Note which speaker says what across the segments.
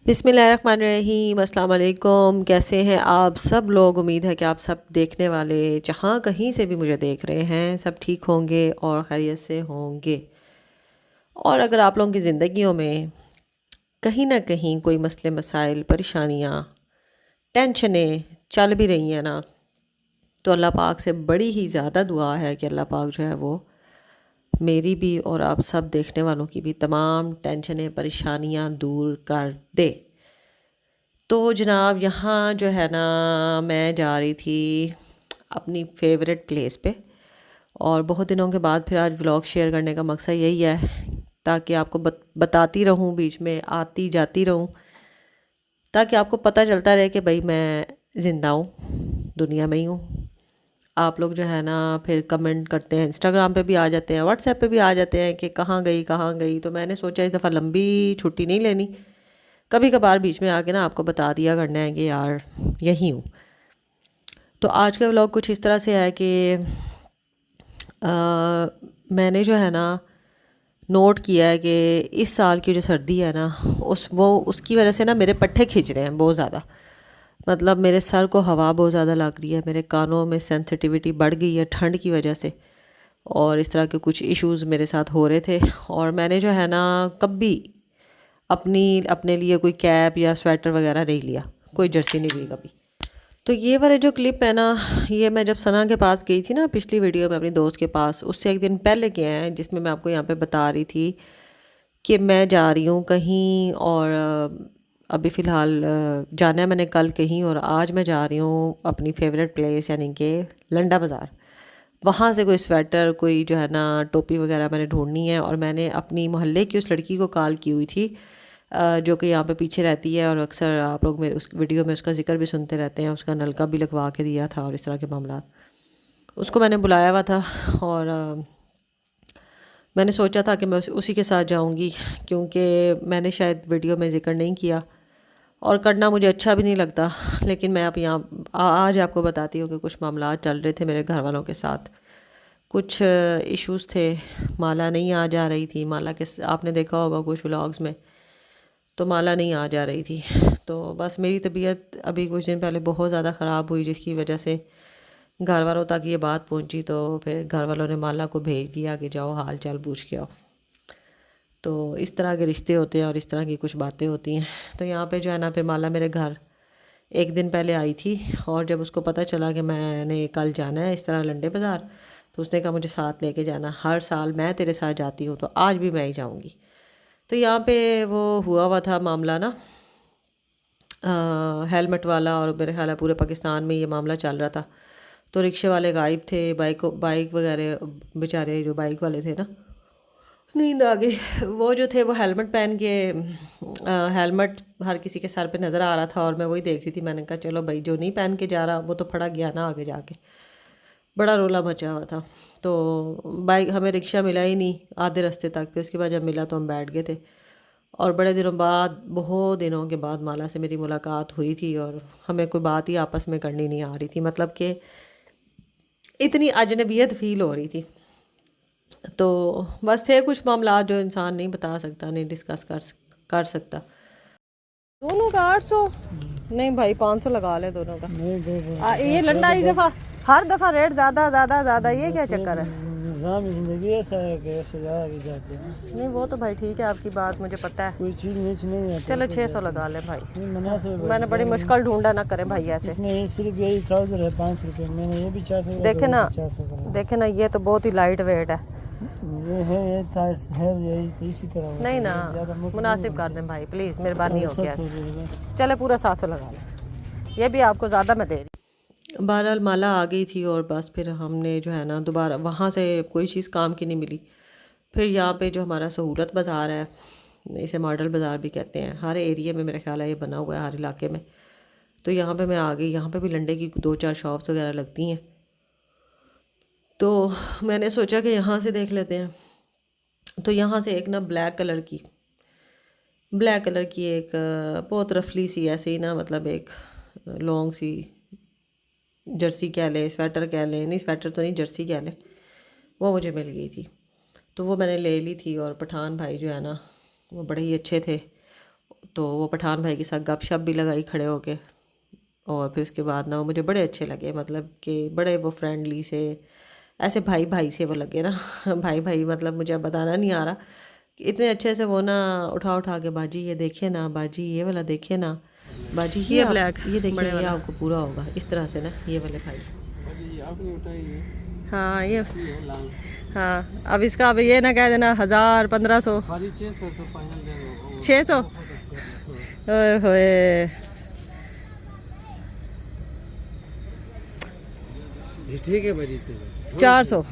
Speaker 1: बिस्मिल्लाहिर्रहमानिर्रहीम, अस्सलाम वालेकुम। कैसे हैं आप सब लोग? उम्मीद है कि आप सब देखने वाले जहाँ कहीं से भी मुझे देख रहे हैं सब ठीक होंगे और खैरियत से होंगे। और अगर आप लोगों की ज़िंदगियों में कहीं ना कहीं कोई मसले मसाइल परेशानियाँ टेंशनें चल भी रही हैं ना, तो अल्लाह पाक से बड़ी ही ज़्यादा दुआ है कि अल्लाह पाक जो है वो मेरी भी और आप सब देखने वालों की भी तमाम टेंशनें परेशानियाँ दूर कर दे। तो जनाब यहाँ जो है ना, मैं जा रही थी अपनी फेवरेट प्लेस पे, और बहुत दिनों के बाद फिर आज व्लॉग शेयर करने का मकसद यही है ताकि आपको बताती रहूँ, बीच में आती जाती रहूँ, ताकि आपको पता चलता रहे कि भाई मैं ज़िंदा हूँ, दुनिया में ही हूँ। आप लोग जो है ना फिर कमेंट करते हैं, इंस्टाग्राम पे भी आ जाते हैं, व्हाट्सएप पे भी आ जाते हैं कि कहाँ गई कहाँ गई। तो मैंने सोचा इस दफ़ा लंबी छुट्टी नहीं लेनी, कभी कभार बीच में आके ना आपको बता दिया करना है कि यार यहीं हूँ। तो आज का व्लॉग कुछ इस तरह से है कि मैंने जो है ना नोट किया है कि इस साल की जो सर्दी है ना उसकी वजह से ना मेरे पट्टे खिंच रहे हैं बहुत ज़्यादा। मतलब मेरे सर को हवा बहुत ज़्यादा लग रही है, मेरे कानों में सेंसिटिविटी बढ़ गई है ठंड की वजह से, और इस तरह के कुछ इश्यूज़ मेरे साथ हो रहे थे। और मैंने जो है ना कभी अपने लिए कोई कैप या स्वेटर वगैरह नहीं लिया, कोई जर्सी नहीं ली कभी। तो ये वाले जो क्लिप है ना, ये मैं जब सना के पास गई थी ना पिछली वीडियो में अपनी दोस्त के पास, उससे एक दिन पहले के हैं, जिसमें मैं आपको यहाँ पे बता रही थी कि मैं जा रही हूँ कहीं, और अभी फ़िलहाल जाना है मैंने कल कहीं, और आज मैं जा रही हूँ अपनी फेवरेट प्लेस यानी कि लंडा बाज़ार। वहाँ से कोई स्वेटर, कोई जो है ना टोपी वगैरह मैंने ढूंढनी है। और मैंने अपनी मोहल्ले की उस लड़की को कॉल की हुई थी जो कि यहाँ पे पीछे रहती है, और अक्सर आप लोग मेरे उस वीडियो में उसका जिक्र भी सुनते रहते हैं। उसका नलका भी लगवा के दिया था और इस तरह के मामला, उसको मैंने बुलाया हुआ था। और मैंने सोचा था कि मैं उसी के साथ जाऊंगी, क्योंकि मैंने शायद वीडियो में जिक्र नहीं किया और करना मुझे अच्छा भी नहीं लगता। लेकिन मैं अब यहाँ आज आपको बताती हूँ कि कुछ मामला चल रहे थे मेरे घर वालों के साथ, कुछ इश्यूज़ थे। माला नहीं आ जा रही थी, माला के आपने देखा होगा कुछ व्लॉग्स में, तो माला नहीं आ जा रही थी। तो बस मेरी तबीयत अभी कुछ दिन पहले बहुत ज़्यादा ख़राब हुई, जिसकी वजह से घर वालों तक ये बात पहुंची। तो फिर घर वालों ने माला को भेज दिया कि जाओ हाल चाल पूछ के आओ। तो इस तरह के रिश्ते होते हैं और इस तरह की कुछ बातें होती हैं। तो यहाँ पे जो है ना, फिर माला मेरे घर एक दिन पहले आई थी, और जब उसको पता चला कि मैंने कल जाना है इस तरह लंडे बाज़ार, तो उसने कहा मुझे साथ लेके जाना, हर साल मैं तेरे साथ जाती हूँ तो आज भी मैं ही जाऊँगी। तो यहाँ पे वो हुआ हुआ था मामला ना, हेलमेट वाला, और मेरे ख्याल है पूरे पाकिस्तान में ये मामला चल रहा था। तो रिक्शे वाले गायब थे, बाइक वगैरह, बेचारे जो बाइक वाले थे ना, नींद आ गई। वो जो थे वो हेलमेट पहन के, हेलमेट हर किसी के सर पे नज़र आ रहा था, और मैं वही देख रही थी। मैंने कहा चलो भाई, जो नहीं पहन के जा रहा वो तो फड़ा गया ना आगे जाके। बड़ा रोला मचा हुआ था। तो बाइक, हमें रिक्शा मिला ही नहीं आधे रास्ते तक, फिर उसके बाद जब मिला तो हम बैठ गए थे। और बड़े दिनों बाद, बहुत दिनों के बाद माला से मेरी मुलाकात हुई थी, और हमें कोई बात ही आपस में करनी नहीं आ रही थी, मतलब कि इतनी अजनबियत फील हो रही थी। तो बस थे कुछ मामला जो इंसान नहीं बता सकता, नहीं डिस्कस कर सकता। दोनों का 800? नहीं भाई, 500 लगा ले दोनों का। ये लंडा इस दफ़ा, हर दफ़ा रेट ज़्यादा ज़्यादा ज़्यादा, ये क्या चक्कर है?
Speaker 2: निज़ाम ज़िंदगी ऐसा है कि ऐसे जाते हैं।
Speaker 1: नहीं वो तो भाई ठीक है, आपकी बात मुझे पता है।
Speaker 2: कोई चीज़ नीच नहीं आती।
Speaker 1: चलो 600 लगा ले भाई,
Speaker 2: मुनासिब
Speaker 1: मैंने बड़ी मुश्किल ढूंढा, ना करें भाई ऐसे।
Speaker 2: इसमें ये सिर्फ यही ट्राउज़र है 5 रुपये, मैंने ये भी 400
Speaker 1: देखे ना, ये तो बहुत ही लाइट वेट है।
Speaker 2: ये है, ये है यही तो इसी तरह
Speaker 1: नहीं ना, मुनासिब कर दें भाई प्लीज़, मेहरबानी हो गया। चले पूरा 700 लगा लें, ये भी आपको ज़्यादा मैं दे रही। बहरहाल माला आ गई थी, और बस फिर हमने जो है ना दोबारा वहाँ से कोई चीज़ काम की नहीं मिली। फिर यहाँ पे जो हमारा सहूलत बाज़ार है, इसे मॉडल बाज़ार भी कहते हैं, हर एरिया में मेरा ख्याल है ये बना हुआ है, हर इलाके में। तो यहाँ पे मैं आ गई, यहाँ पे भी लंडे की 2-4 शॉप्स वगैरह लगती हैं। तो मैंने सोचा कि यहाँ से देख लेते हैं। तो यहाँ से एक ना ब्लैक कलर की एक बहुत रफली सी ऐसे ही ना, मतलब एक लॉन्ग सी जर्सी कह लें, स्वेटर कह लें, नहीं स्वेटर तो नहीं, जर्सी कह लें, वो मुझे मिल गई थी। तो वो मैंने ले ली थी। और पठान भाई जो है ना, वो बड़े ही अच्छे थे, तो वो पठान भाई के साथ गपशप भी लगाई खड़े होके। और फिर उसके बाद ना वो मुझे बड़े अच्छे लगे, मतलब कि बड़े वो फ्रेंडली से, ऐसे भाई भाई से वो लगे ना भाई भाई, मतलब मुझे अब बताना नहीं आ रहा कि इतने अच्छे से वो ना उठा उठा के, बाजी ये देखिए ना, बाजी ये वाला देखिए ना, बाजी ये ब्लैक, ये देखिए ये आपको पूरा होगा, इस तरह से ना ये वाले भाई। हाँ ये, हाँ अब इसका, अब ये ना कह देना 1000 1500 600। ओए होए,
Speaker 2: ठीक है भाजी,
Speaker 1: 400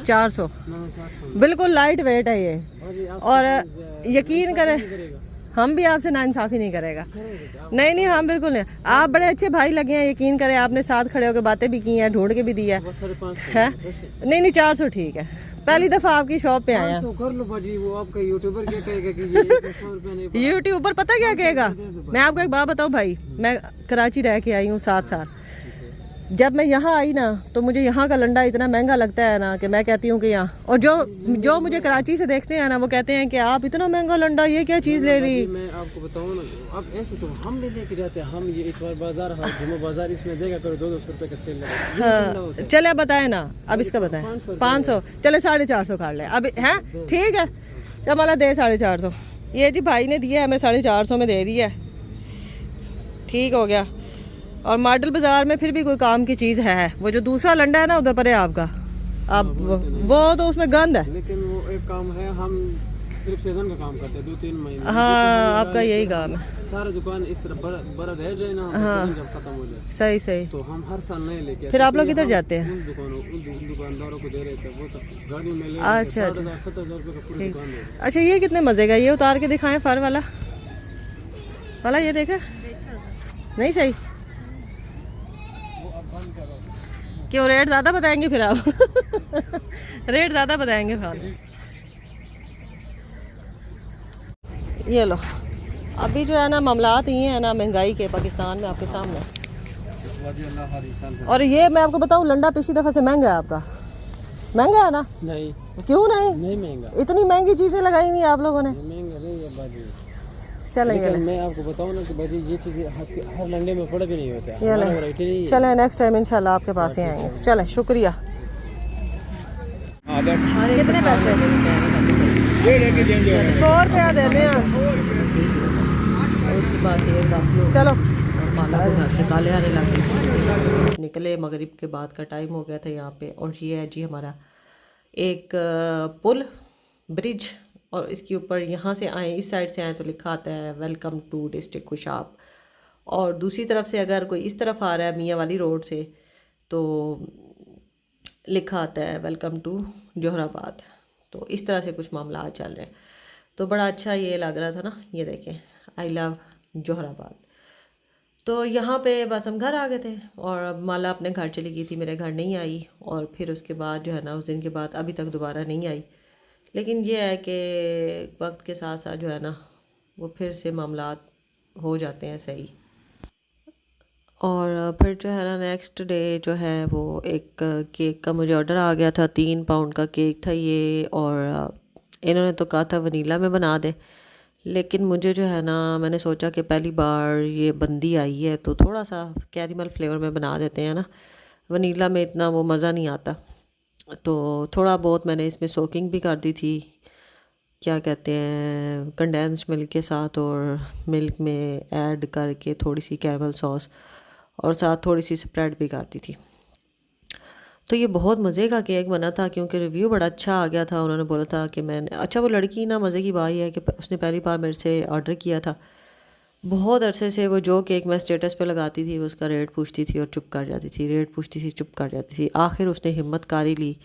Speaker 1: 400 बिल्कुल लाइट वेट है ये। और यकीन करें, हम भी आपसे नाइंसाफ़ी नहीं करेगा, नहीं नहीं हम बिल्कुल नहीं। आप बड़े अच्छे भाई लगे हैं, यकीन करें, आपने साथ खड़े होकर बातें भी की हैं, ढूंढ के भी दिया है। नहीं नहीं 400 ठीक है, पहली दफ़ा आपकी शॉप पे आया।
Speaker 2: कर लो भाजी, वो आपका यूट्यूबर क्या कहेगा कि ये 100 रुपया नहीं।
Speaker 1: यूट्यूबर पता क्या कहेगा, मैं आपको एक बात बताऊं भाई, मैं कराची रह के आई हूँ 7 साल। जब मैं यहाँ आई ना तो मुझे यहाँ का लंडा इतना महंगा लगता है ना कि मैं कहती हूँ कि यहाँ, और जो मुझे कराची से देखते हैं ना वो कहते हैं कि आप इतना महंगा लंडा, ये क्या चीज़ ले रही।
Speaker 2: मैं आपको बताऊँ ना, अब ऐसे तो हम भी लेके जाते हैं, हम ये इतवार बाजार, जुम्मा बाजार, इसमें देगा करो 200 रुपये का सेल लगा।
Speaker 1: हाँ चले अब बताएं ना, अब इसका बताएं 500, चले 450 कर लें अब, हैं ठीक है, जब वाला दे 450। ये जी भाई ने दिया है, हमें 450 में दे दिया, ठीक हो गया। और मॉडल बाज़ार में फिर भी कोई काम की चीज़ है, वो जो दूसरा लंडा है ना उधर पर है आपका, अब वो तो उसमें गंद है।
Speaker 2: लेकिन वो एक काम है, हम सिर्फ सीजन का काम करते हैं 2-3 महीने।
Speaker 1: हाँ आपका यही काम है,
Speaker 2: सारा दुकान इस तरह बड़ा रह जाए ना,
Speaker 1: हाँ
Speaker 2: जब खत्म हो जाए।
Speaker 1: सही सही।
Speaker 2: तो हम हर साल नए लेके,
Speaker 1: फिर आप लोग किधर जाते हैं?
Speaker 2: उन दुकानदारों को दे रहे थे, वो तो गाड़ी में ले।
Speaker 1: अच्छा अच्छा
Speaker 2: 7,000 रुपये का पूरी दुकान है।
Speaker 1: अच्छा, ये कितने मज़े का, ये उतार के दिखाएं फर वाला वाला, ये देखा नहीं सही क्यों, रेट ज़्यादा बताएंगे फिर आप रेट ज़्यादा बताएंगे फिर। ये लो, अभी जो है ना मामलात ये है ना महंगाई के पाकिस्तान में आपके सामने। और ये मैं आपको बताऊं, लंडा पिछली दफ़ा से महंगा है आपका, महंगा है ना?
Speaker 2: नहीं
Speaker 1: क्यों नहीं?
Speaker 2: नहीं महंगा,
Speaker 1: इतनी महंगी चीज़ें लगाई हुई है आप लोगों ने।
Speaker 2: महंगा नहीं है बाजी।
Speaker 1: चलेंगे,
Speaker 2: मैं आपको बताऊं ना कि बाजी ये चीज़ हर लंडे में फर्क नहीं होता है।
Speaker 1: चले नेक्स्ट टाइम इंशाल्लाह आपके पास ही आएंगे। चले शुक्रिया। कितने पैसे? 100 रुपया देने हैं। उसके बाद ये काफ़ी हो, चलो माला को घर से काले आने लगे, निकले, मगरिब के बाद का टाइम हो गया था यहाँ पे। और ये है जी हमारा एक पुल, ब्रिज, और इसके ऊपर यहाँ से आए, इस साइड से आए तो लिखा आता है वेलकम टू डिस्ट्रिक्ट खुशाब, और दूसरी तरफ से अगर कोई इस तरफ आ रहा है मियाँ वाली रोड से तो लिखा आता है वेलकम टू जोहराबाद। तो इस तरह से कुछ मामला चल रहे हैं, तो बड़ा अच्छा ये लग रहा था ना। ये देखें, आई लव जोहराबाद। तो यहाँ पे बस हम घर आ गए थे, और अब माला अपने घर चली गई थी, मेरे घर नहीं आई। और फिर उसके बाद जो है ना, उस दिन के बाद अभी तक दोबारा नहीं आई। लेकिन ये है कि वक्त के साथ साथ जो है ना वो फिर से मामलात हो जाते हैं सही। और फिर जो है ना नेक्स्ट डे जो है वो एक केक का मुझे ऑर्डर आ गया था, 3 पाउंड का केक था ये। और इन्होंने तो कहा था वनीला में बना दें, लेकिन मुझे जो है ना, मैंने सोचा कि पहली बार ये बंदी आई है तो थोड़ा सा कैरेमल फ्लेवर में बना देते हैं ना, वनीला में इतना वो मज़ा नहीं आता। तो थोड़ा बहुत मैंने इसमें सोकिंग भी कर दी थी, क्या कहते हैं, कंडेंस्ड मिल्क के साथ, और मिल्क में ऐड करके थोड़ी सी कैरेमल सॉस, और साथ थोड़ी सी स्प्रेड भी कर दी थी। तो ये बहुत मज़े का केक बना था, क्योंकि रिव्यू बड़ा अच्छा आ गया था। उन्होंने बोला था कि मैंने, अच्छा वो लड़की ना, मज़े की बात है कि उसने पहली बार मेरे से ऑर्डर किया था। बहुत अरसे से वो जो केक मैं स्टेटस पे लगाती थी वो उसका रेट पूछती थी और चुप कर जाती थी, रेट पूछती थी चुप कर जाती थी। आखिर उसने हिम्मत कारी ली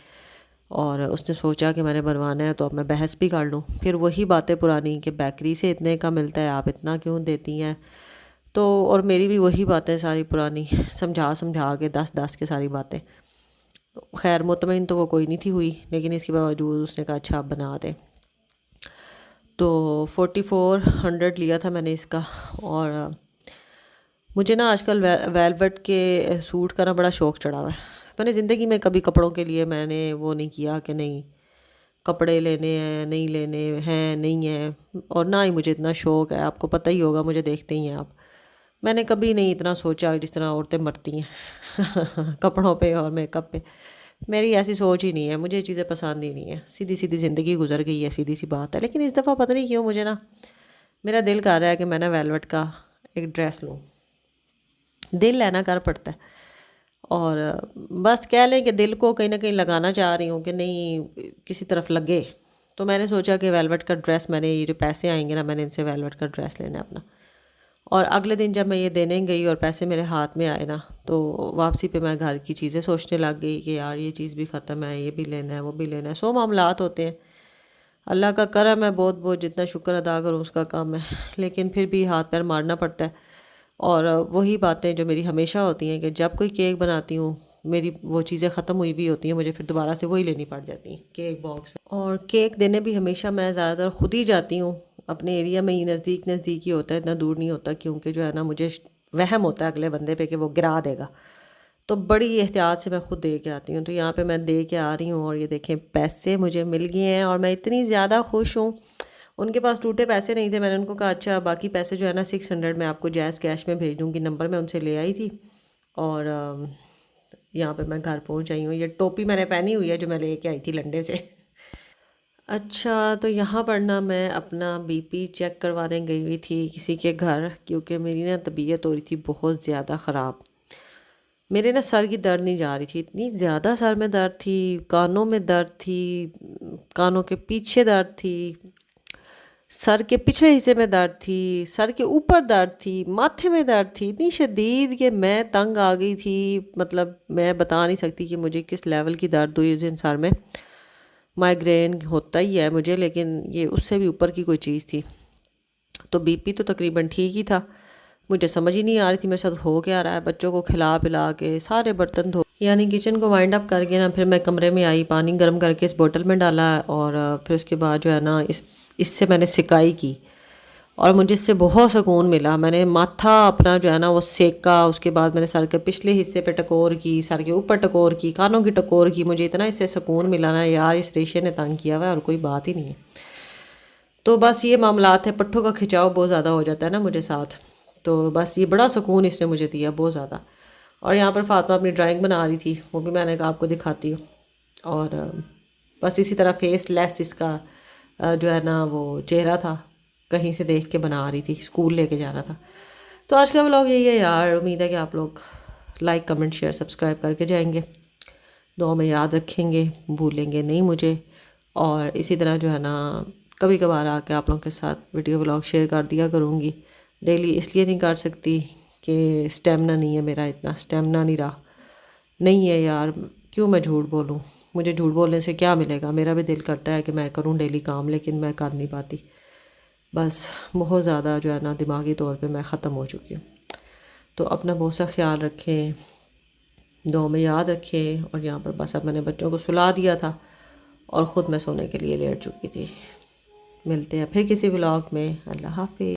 Speaker 1: और उसने सोचा कि मैंने बनवाना है तो अब मैं बहस भी कर लूँ। फिर वही बातें पुरानी कि बेकरी से इतने का मिलता है, आप इतना क्यों देती हैं। तो और मेरी भी वही बातें सारी पुरानी, समझा समझा के 10-10 के सारी बातें। खैर मुतमईन तो वो कोई नहीं थी हुई, लेकिन इसके बावजूद उसने कहा अच्छा आप बना दें। तो 4400 लिया था मैंने इसका। और मुझे ना आजकल वेलवेट के सूट का ना बड़ा शौक़ चढ़ा हुआ है। मैंने ज़िंदगी में कभी कपड़ों के लिए मैंने वो नहीं किया कि नहीं कपड़े लेने हैं नहीं लेने हैं नहीं हैं, और ना ही मुझे इतना शौक़ है। आपको पता ही होगा, मुझे देखते ही हैं आप। मैंने कभी नहीं इतना सोचा जिस तरह औरतें मरती हैं कपड़ों पे और मेकअप पे। मेरी ऐसी सोच ही नहीं है, मुझे ये चीज़ें पसंद ही नहीं है। सीधी सीधी ज़िंदगी गुजर गई है, सीधी सी बात है। लेकिन इस दफ़ा पता नहीं क्यों मुझे ना, मेरा दिल कर रहा है कि मैं ना वेलवेट का एक ड्रेस लूँ। दिल लेना कर पड़ता है, और बस कह लें कि दिल को कहीं ना कहीं लगाना चाह रही हूँ कि नहीं किसी तरफ लगे। तो मैंने सोचा कि वेलवेट का ड्रेस, मैंने ये जो पैसे आएंगे ना, मैंने इनसे वेलवेट का ड्रेस लेना है अपना। और अगले दिन जब मैं ये देने गई और पैसे मेरे हाथ में आए ना, तो वापसी पे मैं घर की चीज़ें सोचने लग गई कि यार ये चीज़ भी ख़त्म है, ये भी लेना है, वो भी लेना है। 100 मामलात होते हैं। अल्लाह का करम है, बहुत बहुत जितना शुक्र अदा करूँ उसका कम है। लेकिन फिर भी हाथ पैर मारना पड़ता है। और वही बातें जो मेरी हमेशा होती हैं कि जब कोई केक बनाती हूँ, मेरी वो चीज़ें ख़त्म हुई हुई होती हैं, मुझे फिर दोबारा से वही लेनी पड़ जाती हैं, केक बॉक्स। और केक देने भी हमेशा मैं ज़्यादातर ख़ुद ही जाती हूँ। अपने एरिया में ही नज़दीक नज़दीक ही होता है, इतना दूर नहीं होता, क्योंकि जो है ना मुझे वहम होता है अगले बंदे पे कि वो गिरा देगा। तो बड़ी एहतियात से मैं ख़ुद दे के आती हूँ। तो यहाँ पे मैं दे के आ रही हूँ और ये देखें पैसे मुझे मिल गए हैं, और मैं इतनी ज़्यादा खुश हूँ। उनके पास टूटे पैसे नहीं थे। मैंने उनको कहा अच्छा बाकी पैसे जो है ना 600 मैं आपको जैज़ कैश में भेज दूँगी। नंबर मैं उनसे ले आई थी, और यहाँ पे मैं घर पहुँच आई हूँ। ये टोपी मैंने पहनी हुई है जो मैं लेके आई थी लंडे से। अच्छा, तो यहाँ पर ना मैं अपना बीपी चेक करवाने गई हुई थी किसी के घर, क्योंकि मेरी ना तबीयत हो रही थी बहुत ज़्यादा ख़राब। मेरे ना सर की दर्द नहीं जा रही थी, इतनी ज़्यादा सर में दर्द थी, कानों में दर्द थी, कानों के पीछे दर्द थी, सर के पिछले हिस्से में दर्द थी, सर के ऊपर दर्द थी, माथे में दर्द थी, इतनी शदीद कि मैं तंग आ गई थी। मतलब मैं बता नहीं सकती कि मुझे किस लेवल की दर्द हुई उस दिन सर में। माइग्रेन होता ही है मुझे, लेकिन ये उससे भी ऊपर की कोई चीज़ थी। तो बीपी तो तकरीबन ठीक ही था। मुझे समझ ही नहीं आ रही थी मेरे साथ हो क्या रहा है। बच्चों को खिला पिला के सारे बर्तन धो, यानी किचन को वाइंड अप करके ना, फिर मैं कमरे में आई, पानी गर्म करके इस बोतल में डाला, और फिर उसके बाद जो है ना इससे मैंने सिकाई की, और मुझे इससे बहुत सुकून मिला। मैंने माथा अपना जो है ना वो सेका, उसके बाद मैंने सर के पिछले हिस्से पे टकोर की, सर के ऊपर टकोर की, कानों की टकोर की। मुझे इतना इससे सुकून मिला ना यार, इस रेशे ने तंग किया हुआ है और कोई बात ही नहीं है। तो बस ये मामलात है, पट्ठों का खिंचाव बहुत ज़्यादा हो जाता है ना मुझे साथ। तो बस ये बड़ा सुकून इसने मुझे दिया बहुत ज़्यादा। और यहाँ पर फातिमा अपनी ड्राइंग बना रही थी, वो भी मैंने कहा आपको दिखाती हूँ। और बस इसी तरह फेस लेस इसका जो है ना वो चेहरा था, कहीं से देख के बना रही थी, स्कूल लेके जाना था। तो आज का व्लॉग यही है यार। उम्मीद है कि आप लोग लाइक कमेंट शेयर सब्सक्राइब करके जाएंगे, दुआ में याद रखेंगे, भूलेंगे नहीं मुझे। और इसी तरह जो है ना कभी कभार आके आप लोगों के साथ वीडियो व्लॉग शेयर कर दिया करूँगी। डेली इसलिए नहीं कर सकती कि स्टेमिना नहीं है मेरा, इतना स्टेमिना नहीं रहा, नहीं है यार। क्यों मैं झूठ बोलूँ, मुझे झूठ बोलने से क्या मिलेगा। मेरा भी दिल करता है कि मैं करूँ डेली काम, लेकिन मैं कर नहीं पाती। बस बहुत ज़्यादा जो है ना दिमागी तौर पे मैं ख़त्म हो चुकी हूँ। तो अपना बहुत सा ख्याल रखें, दुआ में याद रखें। और यहाँ पर बस अब मैंने बच्चों को सुला दिया था और ख़ुद मैं सोने के लिए लेट चुकी थी। मिलते हैं फिर किसी व्लॉग में। अल्लाह हाफ़िज़।